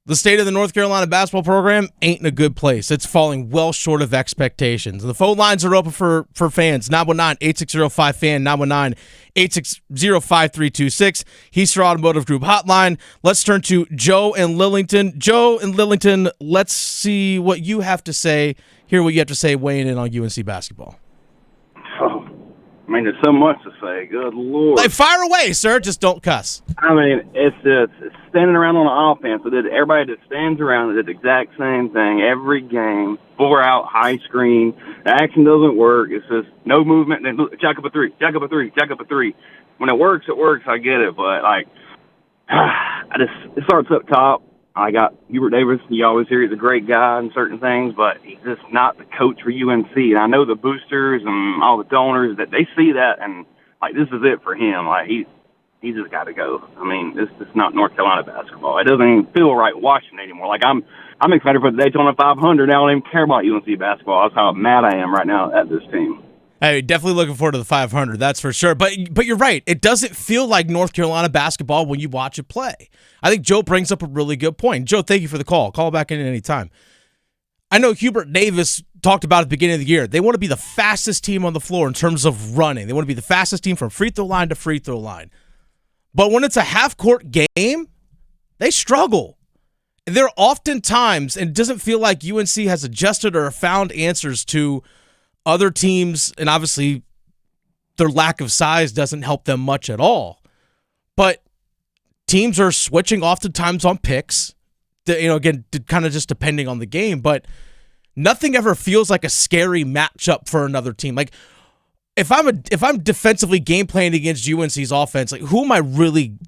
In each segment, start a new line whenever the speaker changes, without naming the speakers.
The state of the North Carolina basketball program ain't in a good place. It's falling well short of expectations. The phone lines are open for fans. 919-860-5FAN, 919-860-5326. Heaster Automotive Group hotline. Let's turn to Joe and Lillington. Joe and Lillington, let's see what you have to say. Hear what you have to say weighing in on UNC basketball.
Oh, I mean, there's so much to say. Good Lord.
Like, fire away, sir. Just don't cuss.
I mean, it's just standing around on the offense. Everybody that stands around did the exact same thing every game. 4-out, high screen. The action doesn't work. It's just no movement. Then jack up a three, jack up a three, jack up a three. When it works, it works. I get it. But, like, it starts up top. I got Hubert Davis. You always hear he's a great guy and certain things, but he's just not the coach for UNC. And I know the boosters and all the donors that they see that and, like, this is it for him. Like, he just got to go. I mean, this is not North Carolina basketball. It doesn't even feel right watching it anymore. Like, I'm excited for the Daytona 500. Now I don't even care about UNC basketball. That's how mad I am right now at this team.
Hey, definitely looking forward to the 500, that's for sure. But you're right. It doesn't feel like North Carolina basketball when you watch it play. I think Joe brings up a really good point. Joe, thank you for the call. Call back in at any time. I know Hubert Davis talked about at the beginning of the year. They want to be the fastest team on the floor in terms of running. They want to be the fastest team from free throw line to free throw line. But when it's a half-court game, they struggle. There are often times, and it doesn't feel like UNC has adjusted or found answers to other teams, and obviously their lack of size doesn't help them much at all. But teams are switching oftentimes on picks, again, kind of just depending on the game, but nothing ever feels like a scary matchup for another team. Like, if I'm defensively game planning against UNC's offense, like, who am I really,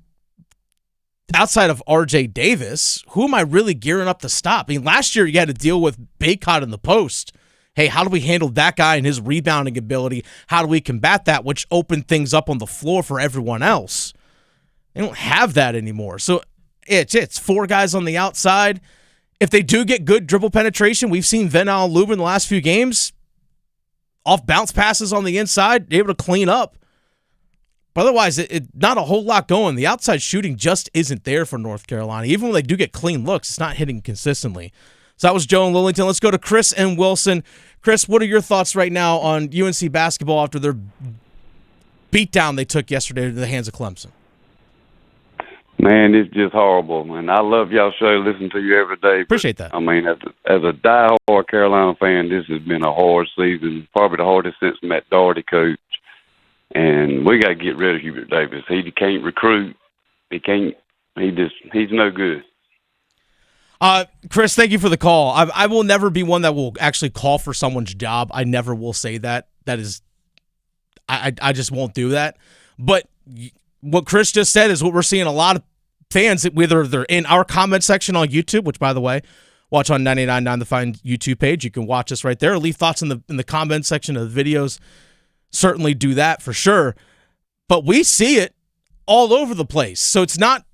outside of RJ Davis, who am I really gearing up to stop? I mean, last year you had to deal with Baycott in the post. Hey, how do we handle that guy and his rebounding ability? How do we combat that, which opened things up on the floor for everyone else? They don't have that anymore. So it's four guys on the outside. If they do get good dribble penetration, we've seen Venal Lubin in the last few games, off bounce passes on the inside, able to clean up. But otherwise, not a whole lot going. The outside shooting just isn't there for North Carolina. Even when they do get clean looks, it's not hitting consistently. So that was Joe and Lillington. Let's go to Chris and Wilson. Chris, what are your thoughts right now on UNC basketball after their beatdown they took yesterday to the hands of Clemson?
Man, it's just horrible, man. I love y'all show, listen to you every day.
Appreciate that.
I mean, as a diehard Carolina fan, this has been a hard season, probably the hardest since Matt Doherty coached. And we got to get rid of Hubert Davis. He can't recruit. He's no good.
Chris, thank you for the call. I will never be one that will actually call for someone's job. I never will say that. That is, I just won't do that. But what Chris just said is what we're seeing a lot of fans, whether they're in our comment section on YouTube, which, by the way, watch on 99.9 The Fine YouTube page. You can watch us right there. Leave thoughts in the comment section of the videos. Certainly do that for sure. But we see it all over the place. So it's not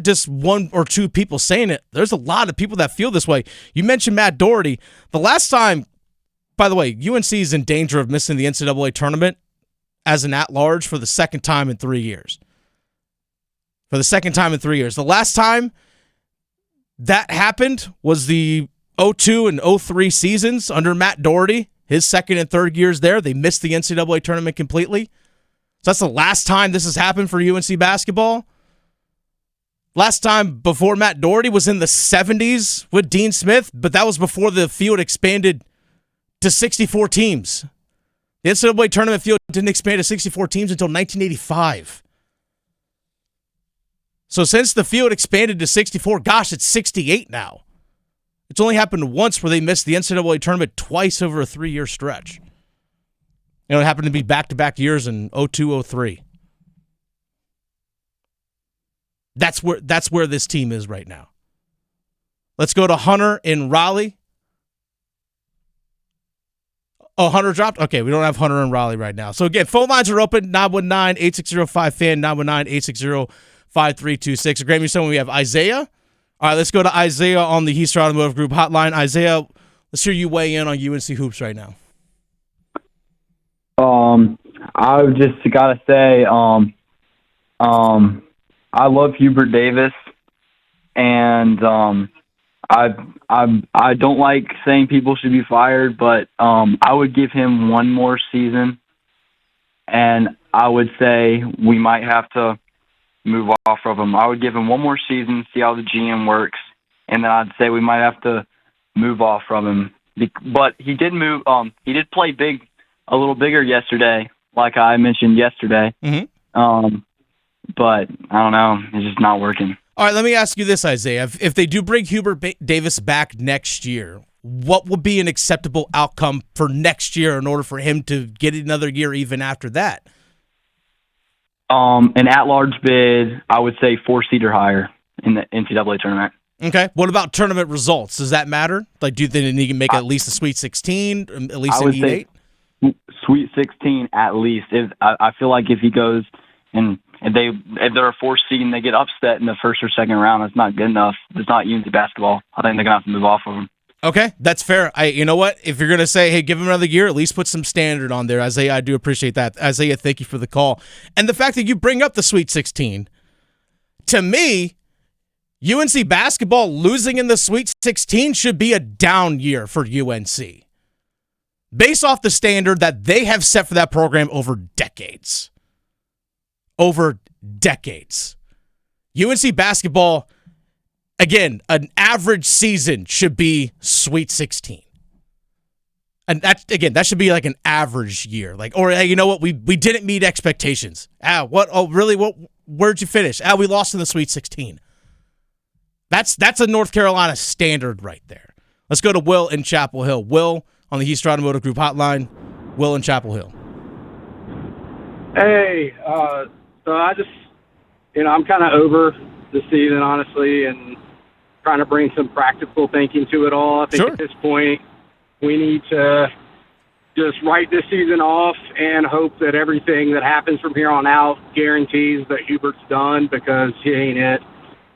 just one or two people saying it. There's a lot of people that feel this way. You mentioned Matt Doherty. The last time, by the way, UNC is in danger of missing the NCAA tournament as an at-large for the second time in 3 years. For the second time in 3 years. The last time that happened was the 02 and 03 seasons under Matt Doherty. His second and third years there, they missed the NCAA tournament completely. So that's the last time this has happened for UNC basketball. Last time before Matt Doherty was in the 70s with Dean Smith, but that was before the field expanded to 64 teams. The NCAA tournament field didn't expand to 64 teams until 1985. So since the field expanded to 64, gosh, it's 68 now. It's only happened once where they missed the NCAA tournament twice over a 3-year stretch. It happened to be back-to-back years in 02, 03. That's where this team is right now. Let's go to Hunter in Raleigh. Oh, Hunter dropped? Okay, we don't have Hunter in Raleigh right now. So again, phone lines are open, 919-860-5FAN, 919-860-5326. Graham, someone we have Isaiah. All right, let's go to Isaiah on the Heaster Automotive Group hotline. Isaiah, let's hear you weigh in on UNC hoops right now.
I just gotta say, I love Hubert Davis. and I don't like saying people should be fired, but I would give him one more season, and I would say we might have to move off of him. I would give him one more season, see how the GM works, and then I'd say we might have to move off from him. But he did move. He did play big, a little bigger yesterday, like I mentioned yesterday.
Mm-hmm.
But I don't know. It's just not working.
All right, let me ask you this, Isaiah. If they do bring Hubert Davis back next year, what would be an acceptable outcome for next year in order for him to get another year even after that?
An at-large bid, I would say 4 seed or higher in the NCAA tournament.
Okay. What about tournament results? Does that matter? Like, do you think he can make at least a Sweet 16, at least an Elite
8? Sweet 16 at least. I feel like if he goes and if they're a 4 seed and they get upset in the first or second round, that's not good enough. It's not UNC basketball. I think they're gonna have to move off of him.
Okay, that's fair. You know what? If you're going to say, hey, give him another year, at least put some standard on there. Isaiah, I do appreciate that. Isaiah, thank you for the call. And the fact that you bring up the Sweet 16, to me, UNC basketball losing in the Sweet 16 should be a down year for UNC, based off the standard that they have set for that program over decades. Over decades. UNC basketball, again, an average season should be Sweet 16. And that should be like an average year. Like, or hey, you know what? We didn't meet expectations. What? Oh, really? Where'd you finish? We lost in the Sweet 16. That's a North Carolina standard right there. Let's go to Will in Chapel Hill. Will on the East Automotive Group hotline. Will in Chapel Hill.
Hey, so I just, I'm kind of over the season, honestly, and trying to bring some practical thinking to it all. I think
Sure.
At this point, we need to just write this season off and hope that everything that happens from here on out guarantees that Hubert's done, because he ain't it.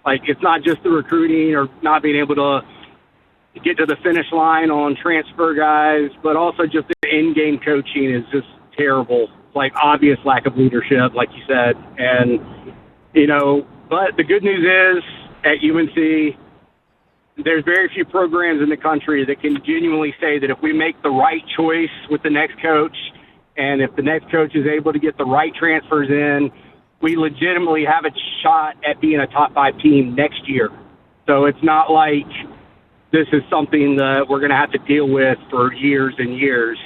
Like, it's not just the recruiting or not being able to get to the finish line on transfer guys, but also just the in-game coaching is just terrible. Like, obvious lack of leadership, like you said. And, but the good news is at UNC, there's very few programs in the country that can genuinely say that if we make the right choice with the next coach, and if the next coach is able to get the right transfers in, we legitimately have a shot at being a top 5 team next year. So it's not like this is something that we're going to have to deal with for years and years,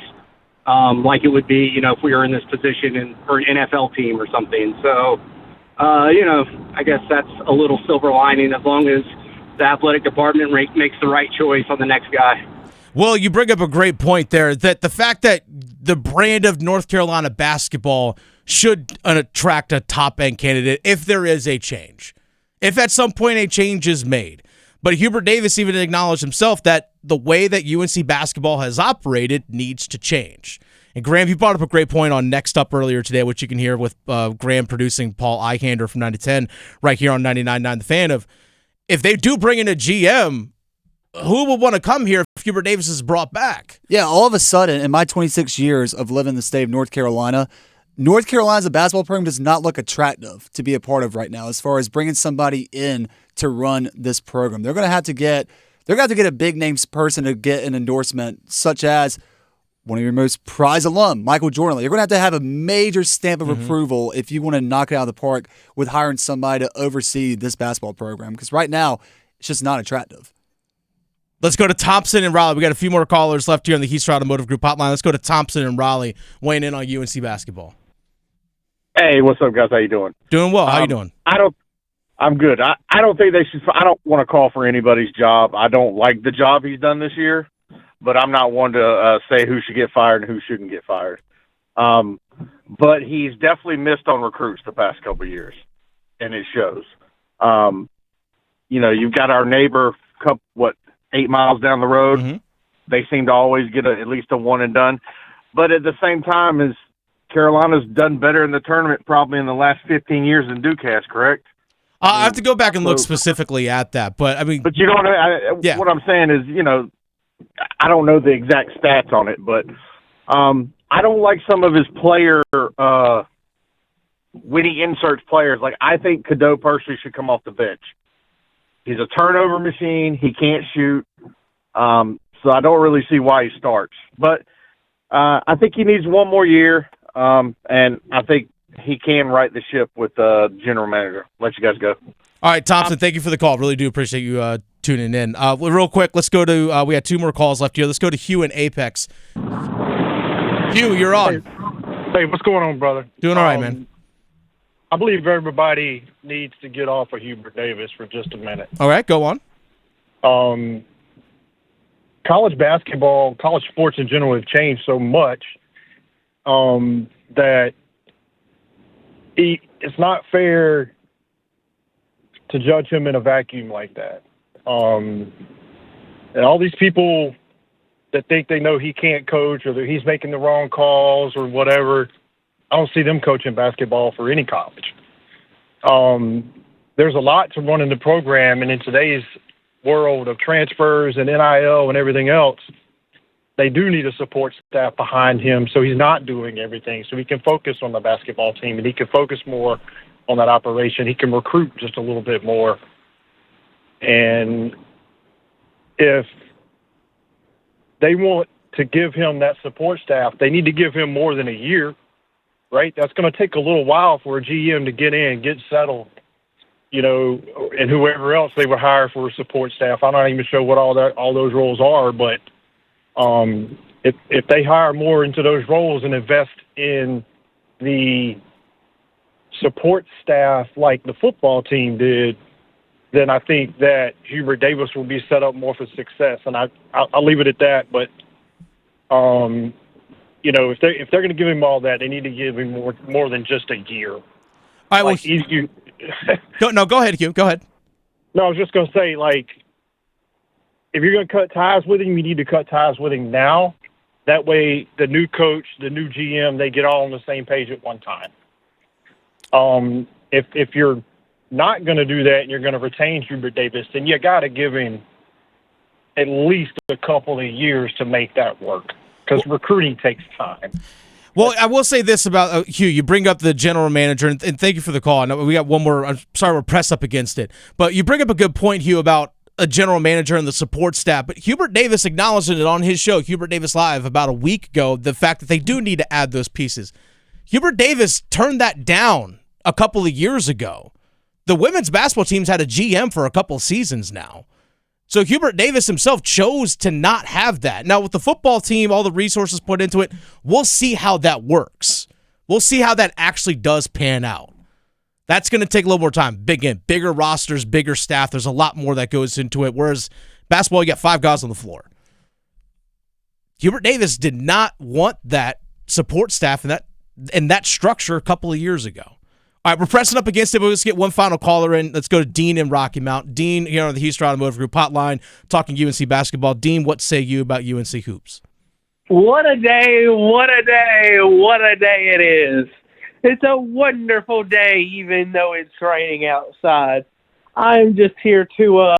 like it would be, if we were in this position for an NFL team or something. So, I guess that's a little silver lining, as long as the athletic department makes the right choice on the next guy.
Well, you bring up a great point there, that the fact that the brand of North Carolina basketball should attract a top-end candidate if there is a change. If at some point a change is made. But Hubert Davis even acknowledged himself that the way that UNC basketball has operated needs to change. And Graham, you brought up a great point on Next Up earlier today, which you can hear with Graham producing Paul Eichander from 9 to 10 right here on 99.9 The Fan, of if they do bring in a GM, who will want to come here if Hubert Davis is brought back?
Yeah, all of a sudden, in my 26 years of living in the state of North Carolina's a basketball program does not look attractive to be a part of right now as far as bringing somebody in to run this program. They're going to have to get a big name person to get an endorsement, such as one of your most prized alum, Michael Jordan. You're going to have a major stamp of approval if you want to knock it out of the park with hiring somebody to oversee this basketball program, because right now it's just not attractive.
Let's go to Thompson and Raleigh. We got a few more callers left here on the Heaster Automotive Group hotline. Let's go to Thompson and Raleigh weighing in on UNC basketball.
Hey, what's up, guys? How you doing?
Doing well. How you doing?
I'm good. I don't think they should. I don't want to call for anybody's job. I don't like the job he's done this year, but I'm not one to say who should get fired and who shouldn't get fired. But he's definitely missed on recruits the past couple of years, and it shows. You've got our neighbor, 8 miles down the road.
Mm-hmm.
They seem to always get at least a one and done. But at the same time, as Carolina's done better in the tournament probably in the last 15 years than Duke has, correct?
I have to go back and look specifically at that, but I mean,
but you don't.
Yeah.
What I'm saying is, I don't know the exact stats on it, but I don't like some of his player when he inserts players. Like, I think Cadeau personally should come off the bench. He's a turnover machine. He can't shoot. So I don't really see why he starts. But I think he needs one more year, and I think he can right the ship with the general manager. Let you guys go.
All right, Thompson, thank you for the call. Really do appreciate you tuning in. Real quick, let's go to we had 2 more calls left here. Let's go to Hugh in Apex. Hugh, you're on.
Hey, what's going on, brother?
Doing all right, man.
I believe everybody needs to get off of Hubert Davis for just a minute.
All right, go on.
College basketball, college sports in general have changed so much that it's not fair to judge him in a vacuum like that. And all these people that think they know he can't coach or that he's making the wrong calls or whatever, I don't see them coaching basketball for any college. There's a lot to running the program, and in today's world of transfers and NIL and everything else, they do need a support staff behind him so he's not doing everything, so he can focus on the basketball team and he can focus more on that operation. He can recruit just a little bit more. And if they want to give him that support staff, they need to give him more than a year, right? That's going to take a little while for a GM to get in, get settled, and whoever else they would hire for a support staff. I'm not even sure what all those roles are, but if they hire more into those roles and invest in the support staff like the football team did, then I think that Hubert Davis will be set up more for success. And I'll leave it at that. But if they're going to give him all that, they need to give him more than just a year.
All right.
Like,
go ahead, Hugh. Go ahead.
No, I was just going to say, if you're going to cut ties with him, you need to cut ties with him now. That way, the new coach, the new GM, they get all on the same page at one time. If you're not going to do that and you're going to retain Hubert Davis, then you got to give him at least a couple of years to make that work, because recruiting takes time.
Well, I will say this about Hugh. You bring up the general manager, and thank you for the call. I know we got one more. I'm sorry we're pressed up against it. But you bring up a good point, Hugh, about a general manager and the support staff. But Hubert Davis acknowledged it on his show, Hubert Davis Live, about a week ago, the fact that they do need to add those pieces. Hubert Davis turned that down a couple of years ago. The women's basketball team's had a GM for a couple of seasons now. So Hubert Davis himself chose to not have that. Now, with the football team, all the resources put into it, we'll see how that works. We'll see how that actually does pan out. That's going to take a little more time. Bigger rosters, bigger staff. There's a lot more that goes into it. Whereas basketball, you got 5 guys on the floor. Hubert Davis did not want that support staff and that structure a couple of years ago. All right, we're pressing up against it, but let's get one final caller in. Let's go to Dean in Rocky Mount. Dean, here on the Houston Automotive Group hotline, talking UNC basketball. Dean, what say you about UNC hoops?
What a day, what a day, what a day it is. It's a wonderful day, even though it's raining outside. I'm just here to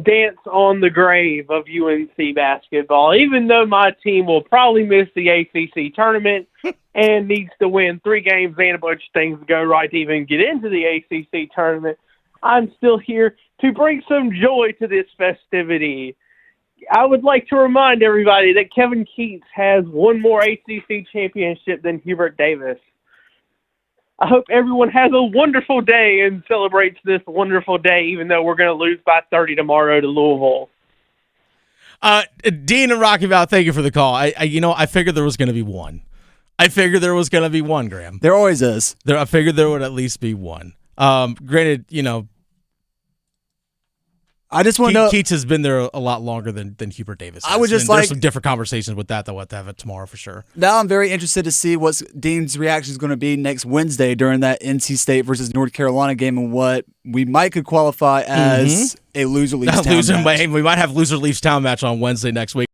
dance on the grave of UNC basketball, even though my team will probably miss the ACC tournament and needs to win 3 games and a bunch of things to go right to even get into the ACC tournament. I'm still here to bring some joy to this festivity. I would like to remind everybody that Kevin Keats has one more ACC championship than Hubert Davis. I hope everyone has a wonderful day and celebrates this wonderful day, even though we're going to lose by 30 tomorrow to Louisville.
Dean and Rocky Mount, thank you for the call. I figured there was going to be one. Graham.
There always is.
I figured there would at least be one. Granted,
I just want to know.
Keats has been there a lot longer than Hubert Davis has.
I would just
there's some different conversations with that. We'll have to have it tomorrow for sure.
Now I'm very interested to see what Dean's reaction is going to be next Wednesday during that NC State versus North Carolina game, and what we could qualify as a loser leaves town match.
We might have loser leaves town match on Wednesday next week.